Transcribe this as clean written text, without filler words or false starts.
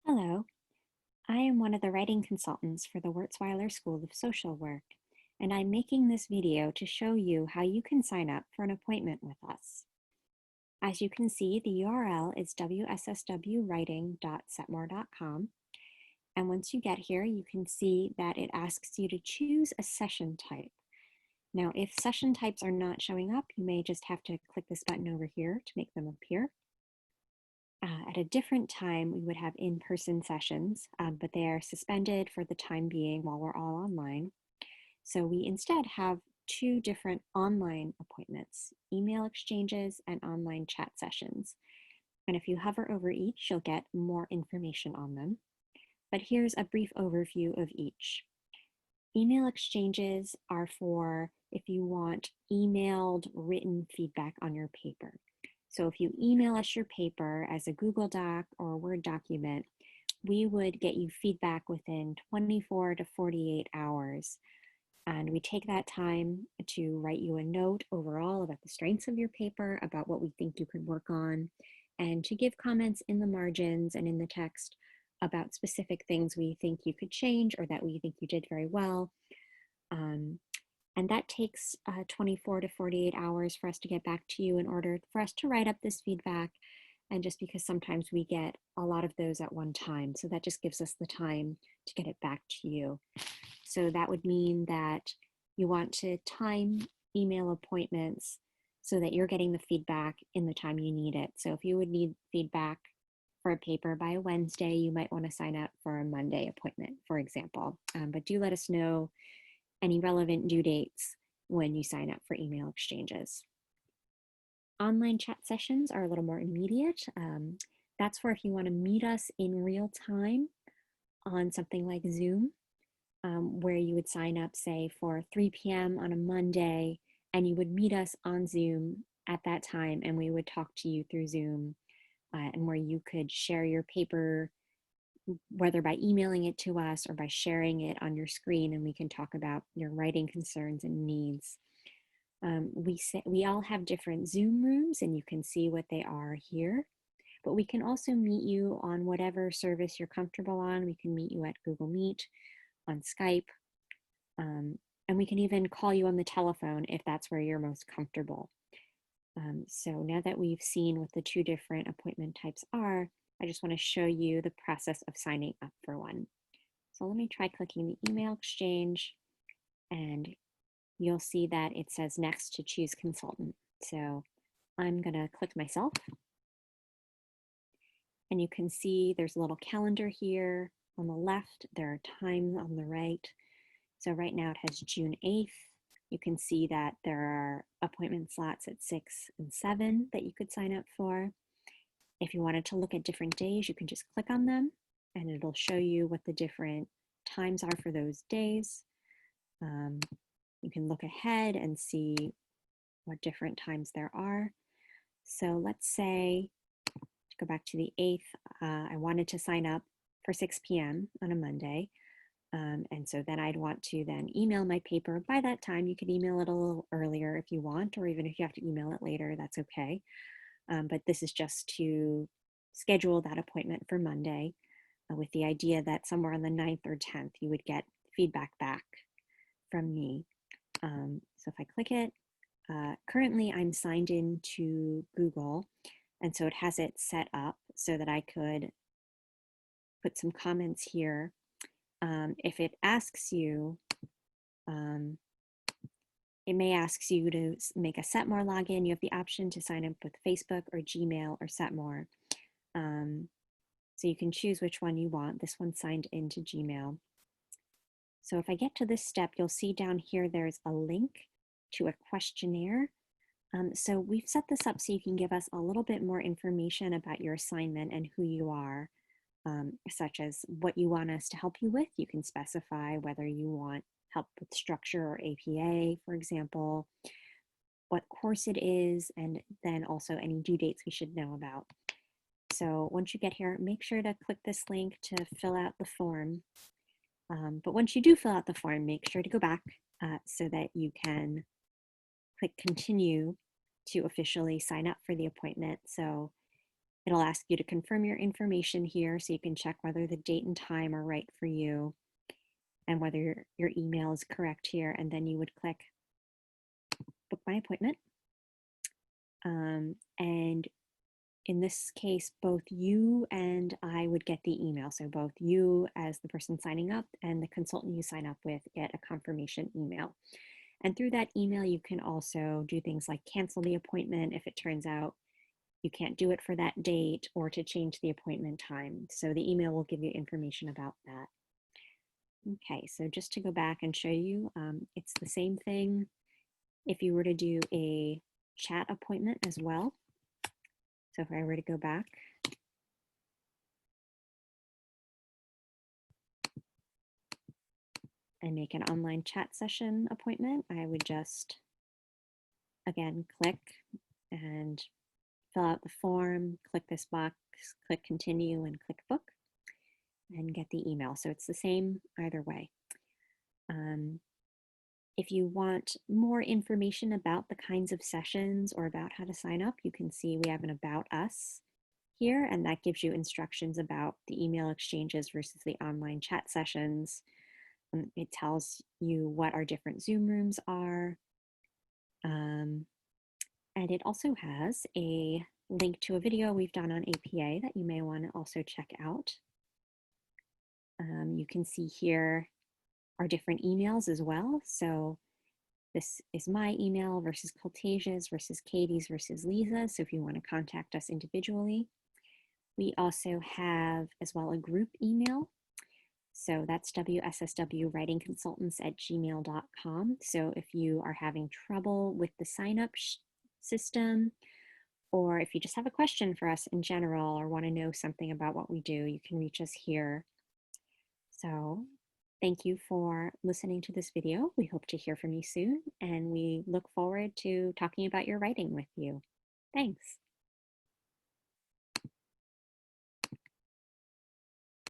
Hello, I am one of the writing consultants for the Wurzweiler School of Social Work, and I'm making this video to show you how you can sign up for an appointment with us. As you can see, the URL is wsswwriting.setmore.com, and once you get here, you can see that it asks you to choose a session type. Now, if session types are not showing up, you may just have to click this button over here to make them appear. At a different time, we would have in-person sessions, but they are suspended for the time being while we're all online. So we instead have two different online appointments, email exchanges and online chat sessions. And if you hover over each, you'll get more information on them. But here's a brief overview of each. Email exchanges are for if you want emailed written feedback on your paper. So if you email us your paper as a Google Doc or a Word document, we would get you feedback within 24 to 48 hours. And we take that time to write you a note overall about the strengths of your paper, about what we think you could work on, and to give comments in the margins and in the text about specific things we think you could change or that we think you did very well. And that takes 24 to 48 hours for us to get back to you in order for us to write up this feedback. And just because sometimes we get a lot of those at one time. So that just gives us the time to get it back to you. So that would mean that you want to time email appointments so that you're getting the feedback in the time you need it. So if you would need feedback for a paper by a Wednesday, you might want to sign up for a Monday appointment, for example. But do let us know any relevant due dates when you sign up for email exchanges. Online chat sessions are a little more immediate. That's for if you want to meet us in real time on something like Zoom, where you would sign up, say, for 3 p.m. on a Monday, and you would meet us on Zoom at that time, and we would talk to you through Zoom, and where you could share your paper, whether by emailing it to us or by sharing it on your screen, and we can talk about your writing concerns and needs. We all have different Zoom rooms, and you can see what they are here. But we can also meet you on whatever service you're comfortable on. We can meet you at Google Meet, on Skype, and we can even call you on the telephone if that's where you're most comfortable. So now that we've seen what the two different appointment types are, I just want to show you the process of signing up for one. So let me try clicking the email exchange, and you'll see that it says next to choose consultant. So I'm going to click myself, and you can see there's a little calendar here on the left. There are times on the right. So right now it has June 8th. You can see that there are appointment slots at 6 and 7 that you could sign up for. If you wanted to look at different days, you can just click on them and it'll show you what the different times are for those days. You can look ahead and see what different times there are. So let's say, to go back to the 8th, I wanted to sign up for 6 p.m. on a Monday. And so then I'd want to then email my paper. By that time, you could email it a little earlier if you want, or even if you have to email it later, that's okay. But this is just to schedule that appointment for Monday with the idea that somewhere on the 9th or 10th, you would get feedback back from me. So if I click it, currently I'm signed in to Google, and so it has it set up so that I could put some comments here. If it asks you, it may ask you to make a Setmore login. You have the option to sign up with Facebook or Gmail or Setmore. So you can choose which one you want. This one's signed into Gmail. So if I get to this step, you'll see down here there's a link to a questionnaire. So we've set this up so you can give us a little bit more information about your assignment and who you are, such as what you want us to help you with. You can specify whether you want help with structure or APA, for example, what course it is, and then also any due dates we should know about. So once you get here, make sure to click this link to fill out the form. But once you do fill out the form, make sure to go back so that you can click continue to officially sign up for the appointment. So It'll ask you to confirm your information here so you can check whether the date and time are right for you and whether your email is correct here. And then you would click book my appointment. And in this case, both you and I would get the email. So both you as the person signing up and the consultant you sign up with get a confirmation email. And through that email, you can also do things like cancel the appointment if it turns out you can't do it for that date, or to change the appointment time. So the email will give you information about that. Okay, so just to go back and show you, it's the same thing if you were to do a chat appointment as well. So if I were to go back and make an online chat session appointment, I would just, again, click and fill out the form, click this box, click continue, and click book, and get the email. So it's the same either way. If you want more information about the kinds of sessions or about how to sign up, you can see we have an About Us here, and that gives you instructions about the email exchanges versus the online chat sessions. It tells you what our different Zoom rooms are. And it also has a link to a video we've done on APA that you may want to also check out. You can see here our different emails as well. So this is my email versus Coltasia's versus Katie's versus Lisa's. So if you want to contact us individually. We also have as well a group email. So that's wsswwritingconsultants@gmail.com. So if you are having trouble with the sign up system, or if you just have a question for us in general or want to know something about what we do, you can reach us here. So thank you for listening to this video. We hope to hear from you soon, and we look forward to talking about your writing with you. Thanks.